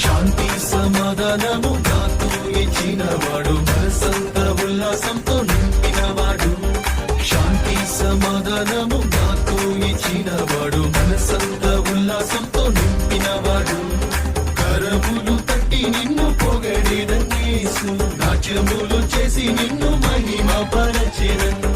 శాంతి సమాధానము నాతో ఇచ్చినవాడు, మనసంత ఉల్లాసంతో నింపినవాడు. శాంతి సమాధానము నాతో ఇచ్చినవాడు, మనసంత ఉల్లాసంతో నింపినవాడు. కరములు తట్టి నిన్ను పొగడెదను యేసు, నాట్యములు చేసి నిన్ను మహిమపరచెదను.